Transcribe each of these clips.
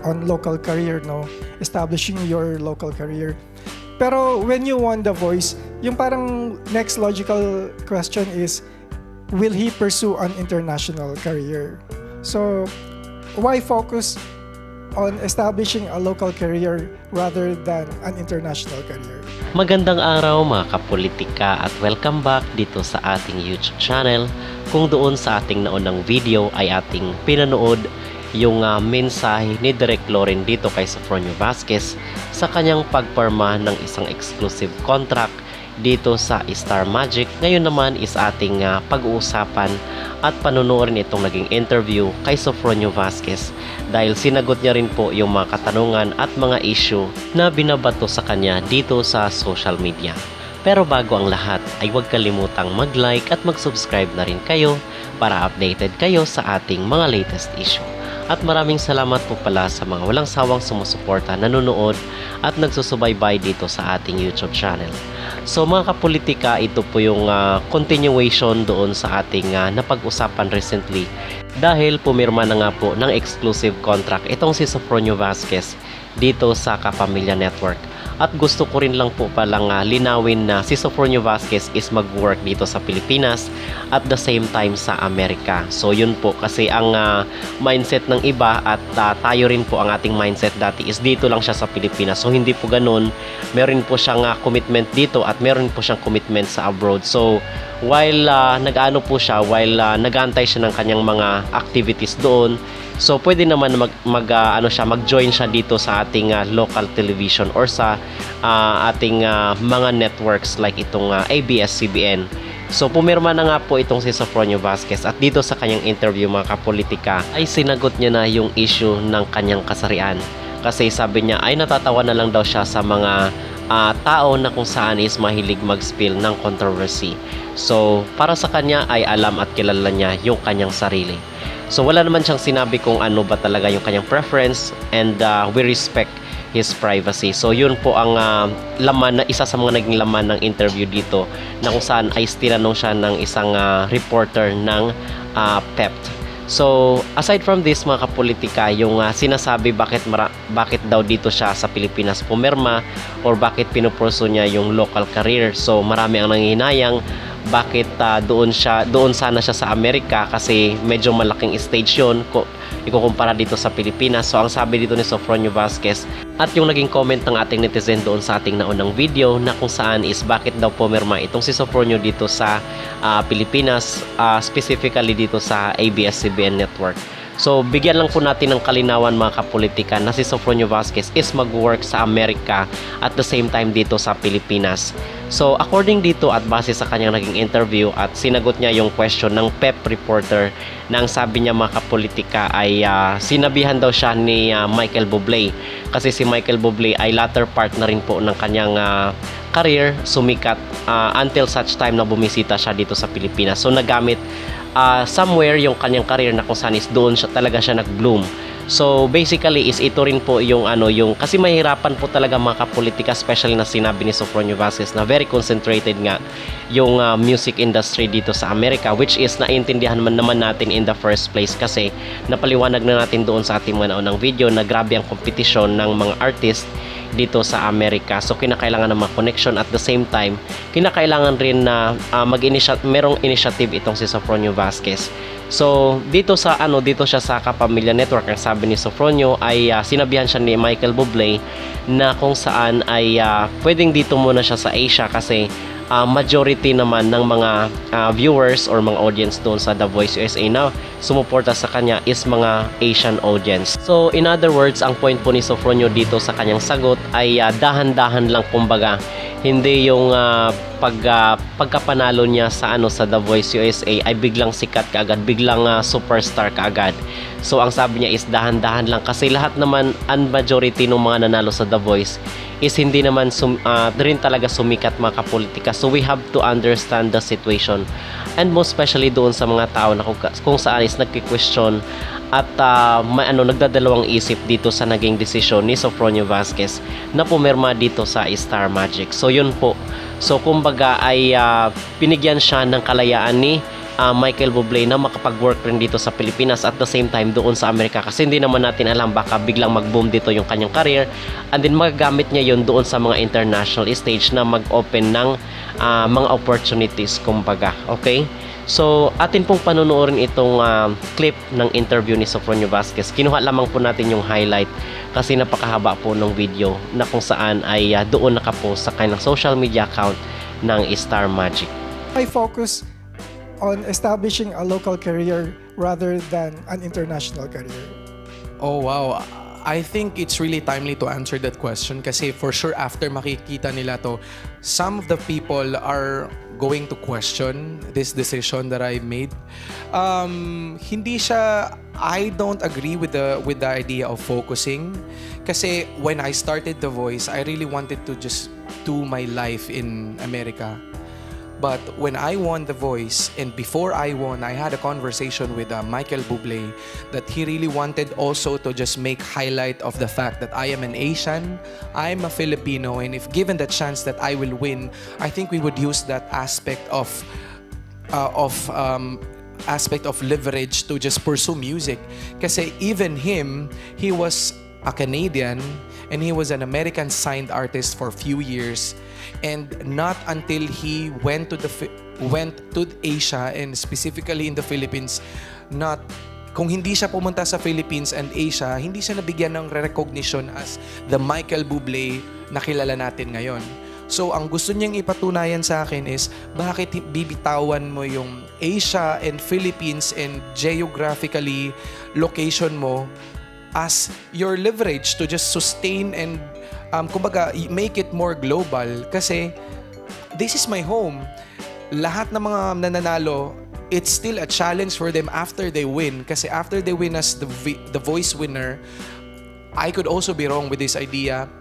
on local career, no? Establishing your local career. Pero when you won The Voice, yung parang next logical question is, will he pursue an international career? So, why focus on establishing a local career rather than an international career? Magandang araw mga kapolitika at welcome back dito sa ating YouTube channel. Kung doon sa ating naunang video ay ating pinanood yung mensahe ni Direk Loren dito kay Sofronio Vasquez sa kanyang pagporma ng isang exclusive contract dito sa Star Magic. Ngayon naman is ating pag-uusapan at panunuorin itong naging interview kay Sofronio Vasquez dahil sinagot niya rin po yung mga katanungan at mga issue na binabato sa kanya dito sa social media. Pero bago ang lahat ay huwag kalimutang mag-like at mag-subscribe na rin kayo para updated kayo sa ating mga latest issue. At maraming salamat po pala sa mga walang sawang sumusuporta, nanonood at nagsusubaybay dito sa ating YouTube channel. So mga kapolitika, ito po yung continuation doon sa ating napag-usapan recently dahil pumirma na nga po ng exclusive contract itong si Sofronio Vasquez dito sa Kapamilya Network. At gusto ko rin lang po palang linawin na si Sofronio Vasquez is mag-work dito sa Pilipinas at the same time sa Amerika. So yun po kasi ang mindset ng iba at tayo rin po ang ating mindset dati is dito lang siya sa Pilipinas. So hindi po ganun. Meron po siyang commitment dito at meron po siyang commitment sa abroad. So while nag-ano po siya, while nag-aantay siya ng kanyang mga activities doon, so pwede naman mag-join siya dito sa ating local television or sa ating mga networks like itong ABS-CBN. So pumirma na nga po itong si Sofronio Vasquez at dito sa kanyang interview mga kapolitika ay sinagot niya na yung issue ng kanyang kasarian. Kasi sabi niya ay natatawa na lang daw siya sa mga tao na kung saan is mahilig mag-spill ng controversy. So para sa kanya ay alam at kilala niya yung kanyang sarili. So wala naman siyang sinabi kung ano ba talaga yung kanyang preference and we respect his privacy. So yun po ang laman na isa sa mga naging laman ng interview dito na kung saan ay tinanong siya ng isang reporter ng PEPT. So aside from this mga kapolitika, yung sinasabi bakit daw dito siya sa Pilipinas pumirma or bakit pinupurso niya yung local career. So marami ang nanghihinayang bakit doon sana siya sa Amerika kasi medyo malaking stage yun ikukumpara dito sa Pilipinas. So ang sabi dito ni Sofronio Vasquez at yung naging comment ng ating netizen doon sa ating naunang video na kung saan is bakit daw pumirma itong si Sofronio dito sa Pilipinas, specifically dito sa ABS-CBN network. So bigyan lang po natin ng kalinawan mga kapolitika na si Sofronio Vasquez is mag-work sa Amerika at the same time dito sa Pilipinas. So according dito at base sa kanyang naging interview at sinagot niya yung question ng PEP reporter na ang sabi niya mga kapolitika ay sinabihan daw siya ni Michael Bublé kasi si Michael Bublé ay latter part na rin po ng kanyang career, sumikat until such time na bumisita siya dito sa Pilipinas. So nagamit somewhere yung kanyang career na kung saan is doon siya talaga siya nag-bloom. So basically is ito rin po yung kasi mahirapan po talaga mga kapolitika, especially na sinabi ni Sofronio Vasquez na very concentrated nga yung music industry dito sa Amerika, which is naintindihan naman natin in the first place kasi napaliwanag na natin doon sa ating mga naunang video na grabe ang kompetisyon ng mga artist dito sa Amerika. So kinakailangan ng mga connection at the same time kinakailangan rin na merong initiative itong si Sofronio Vasquez. So dito siya sa Kapamilya Network, ang sabi ni Sofronio ay sinabihan siya ni Michael Bublé na kung saan ay pwedeng dito muna siya sa Asia kasi majority naman ng mga viewers or mga audience doon sa The Voice USA na sumuporta sa kanya is mga Asian audience. So in other words, ang point po ni Sofronio dito sa kanyang sagot ay dahan-dahan lang kumbaga. Hindi yung pagkapanalo niya sa The Voice USA ay biglang sikat kaagad, biglang superstar kaagad. So ang sabi niya is dahan-dahan lang kasi lahat naman ang majority ng mga nanalo sa The Voice is hindi naman rin talaga sumikat mga kapolitika. So we have to understand the situation and most especially doon sa mga tao na kung saan is nagki-question at nagdadalawang isip dito sa naging desisyon ni Sofronio Vasquez na pumirma dito sa Star Magic. So yun po. So kumbaga ay binigyan siya ng kalayaan ni Michael Bublé na makapag-work rin dito sa Pilipinas at the same time doon sa Amerika, kasi hindi naman natin alam, baka biglang mag-boom dito yung kanyang career and then magagamit niya yun doon sa mga international stage na mag-open ng mga opportunities kumbaga. Okay? So, atin pong panunuorin itong clip ng interview ni Sofronio Vasquez. Kinuha lamang po natin yung highlight kasi napakahaba po ng video na kung saan ay doon nakapost sa kanyang social media account ng Star Magic. I focus on establishing a local career rather than an international career. Oh, wow. I think it's really timely to answer that question kasi for sure after makikita nila to, some of the people are going to question this decision that I made. Hindi siya, I don't agree with the idea of focusing kasi when I started The Voice, I really wanted to just do my life in America. But when I won The Voice, and before I won, I had a conversation with Michael Bublé that he really wanted also to just make highlight of the fact that I am an Asian, I'm a Filipino, and if given the chance that I will win, I think we would use that aspect of leverage to just pursue music. Kasi even him, he was a Canadian and he was an American signed artist for a few years. And not until he went to Asia and specifically in the Philippines, kung hindi siya pumunta sa Philippines and Asia, hindi siya nabigyan ng recognition as the Michael Bublé na kilala natin ngayon. So, ang gusto niyang ipatunayan sa akin is, bakit bibitawan mo yung Asia and Philippines and geographically location mo as your leverage to just sustain and kumbaga, make it more global kasi this is my home. Lahat ng mga nananalo, it's still a challenge for them after they win. Kasi after they win as the Voice winner, I could also be wrong with this idea.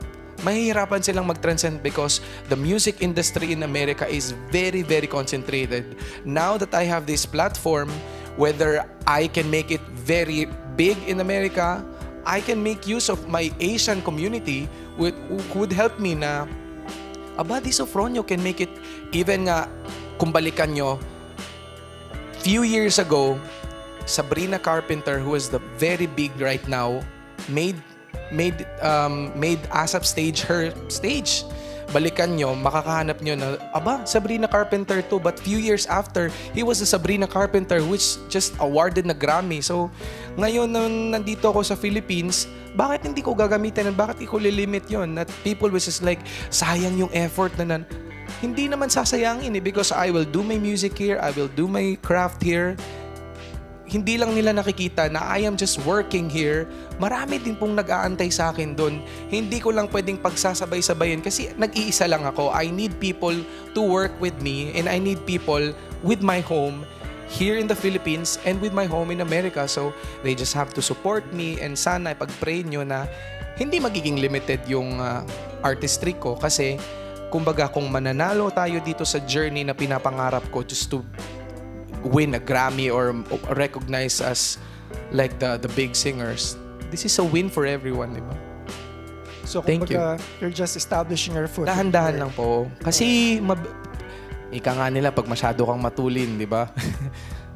Mahihirapan silang mag-transcend because the music industry in America is very, very concentrated. Now that I have this platform, whether I can make it very big in America, I can make use of my Asian community would help me na this Sofronio can make it even nga kung balikan nyo few years ago Sabrina Carpenter, who is the very big right now, made ASAP stage her stage. Balikan nyo, makakahanap nyo na, Sabrina Carpenter to. But few years after, he was a Sabrina Carpenter which just awarded na Grammy. So, ngayon nung nandito ako sa Philippines, bakit hindi ko gagamitin and bakit ko lilimit yon? That people was just like, sayang yung effort na hindi naman sasayangin because I will do my music here, I will do my craft here. Hindi lang nila nakikita na I am just working here. Marami din pong nag-aantay sa akin doon. Hindi ko lang pwedeng pagsasabay-sabayin kasi nag-iisa lang ako. I need people to work with me and I need people with my home here in the Philippines and with my home in America. So, they just have to support me and sana ipag-pray nyo na hindi magiging limited yung artistry ko kasi kumbaga kung mananalo tayo dito sa journey na pinapangarap ko just to win a Grammy or recognized as like the big singers, this is a win for everyone, di ba? So, Thank kumbaga, you're just establishing your foot. Dahan-dahan lang po. Kasi ika nga nila pag masyado kang matulin, di ba?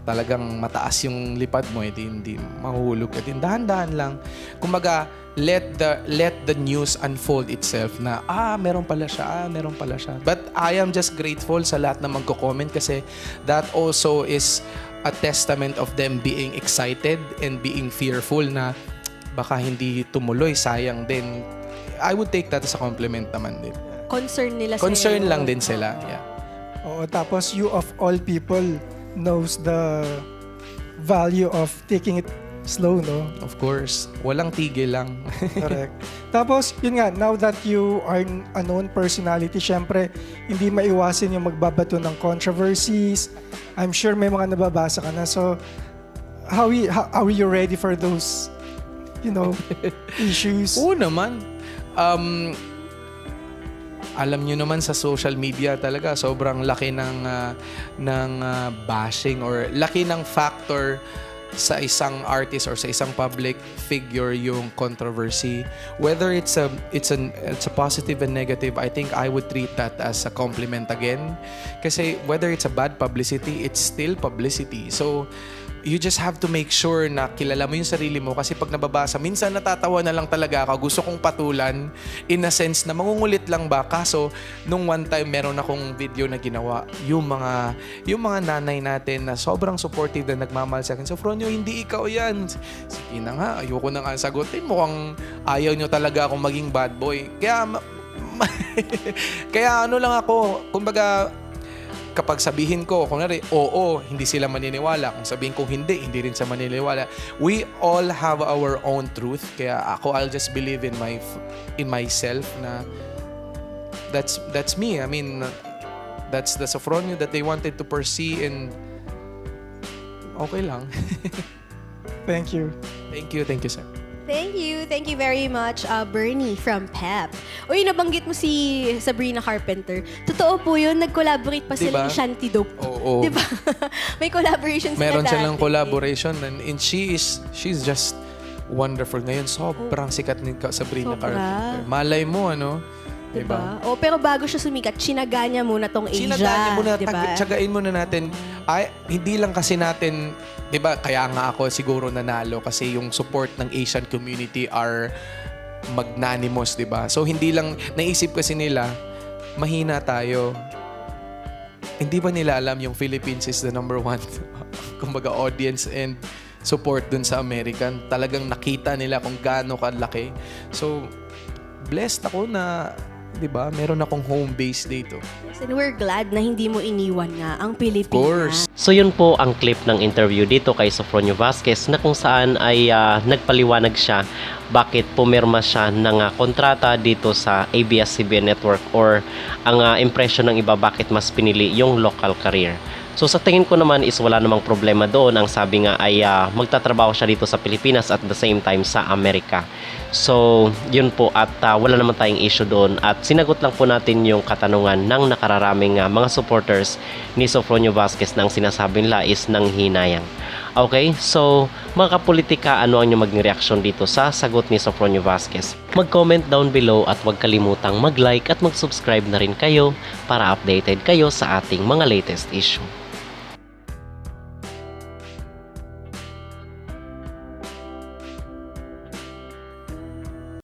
Talagang mataas yung lipad mo, hindi mahuhulog ka din. Dahan-dahan lang. Kumbaga, let the news unfold itself na meron pala siya. But I am just grateful sa lahat na magko-comment kasi that also is a testament of them being excited and being fearful na baka hindi tumuloy, sayang din. I would take that as a compliment naman din. Concern nila Concern sa'yo. lang din sila. Yeah. Oo, tapos you of all people knows the value of taking it slow, no? Of course. Walang tigil lang. Correct. Tapos, yun nga, now that you are a known personality, syempre, hindi maiwasin yung magbabato ng controversies. I'm sure may mga nababasa ka na. So, how are you ready for those, issues? Oo naman. Alam nyo naman sa social media talaga, sobrang laki ng bashing or laki ng factor sa isang artist or sa isang public figure yung controversy. Whether it's a positive and negative, I think I would treat that as a compliment again. Kasi whether it's a bad publicity, it's still publicity. So you just have to make sure na kilala mo yung sarili mo, kasi pag nababasa, minsan natatawa na lang talaga ako. Gusto kong patulan in a sense na mangungulit lang ba. Kaso nung one time meron akong video na ginawa, yung mga nanay natin na sobrang supportive na nagmamahal sa akin. So Fronyo, hindi ikaw yan. Sige na nga, ayoko na nga sagutin. Mukhang ayaw nyo talaga akong maging bad boy. Kaya kaya ano lang ako, kumbaga, kapag sabihin ko, kunwari, oo, hindi sila maniniwala. Kung sabihin ko hindi rin sa maniniwala. We all have our own truth. Kaya ako, I'll just believe in myself na that's me. I mean, that's the Sofronio that they wanted to pursue, and okay lang. Thank you. Thank you, sir. Thank you very much, Bernie from PEP. Uy, nabanggit mo si Sabrina Carpenter. Totoo po yun, nag-collaborate pa sila Diba? ni Shanty Dope. Oo. Diba? May collaboration sila Meron dati. silang collaboration, and she's just wonderful. Ngayon, sobrang sikat ni Sabrina Sobra. Carpenter. Malay mo, ano? Diba? O, pero bago siya sumikat, chinaga niya muna tong Asia. Sinaga niya muna, diba? tsagain muna natin. Ay, hindi lang kasi natin, di ba, kaya nga ako siguro nanalo kasi yung support ng Asian community are magnanimous, di ba? So, hindi lang, naisip kasi nila, mahina tayo. Hindi ba nila alam yung Philippines is the number one, kumbaga, audience and support dun sa American. Talagang nakita nila kung gaano kalaki. So, blessed ako na, di ba, meron akong home base dito. And we're glad na hindi mo iniwan nga ang Pilipinas. Of course. So yun po ang clip ng interview dito kay Sofronio Vasquez na kung saan ay nagpaliwanag siya bakit pumirma siya ng kontrata dito sa ABS-CBN Network, or ang impression ng iba bakit mas pinili yung local career. So sa tingin ko naman is wala namang problema doon. Ang sabi nga ay magtatrabaho siya dito sa Pilipinas at the same time sa Amerika. So yun po, at wala naman tayong issue doon, at sinagot lang po natin yung katanungan ng nakararaming mga supporters ni Sofronio Vasquez na ang sinasabi nila is nanghinayang. Okay, so mga kapolitika, ano ang inyong maging reaksyon dito sa sagot ni Sofronio Vasquez? Mag-comment down below at huwag kalimutang mag-like at mag-subscribe na rin kayo para updated kayo sa ating mga latest issue.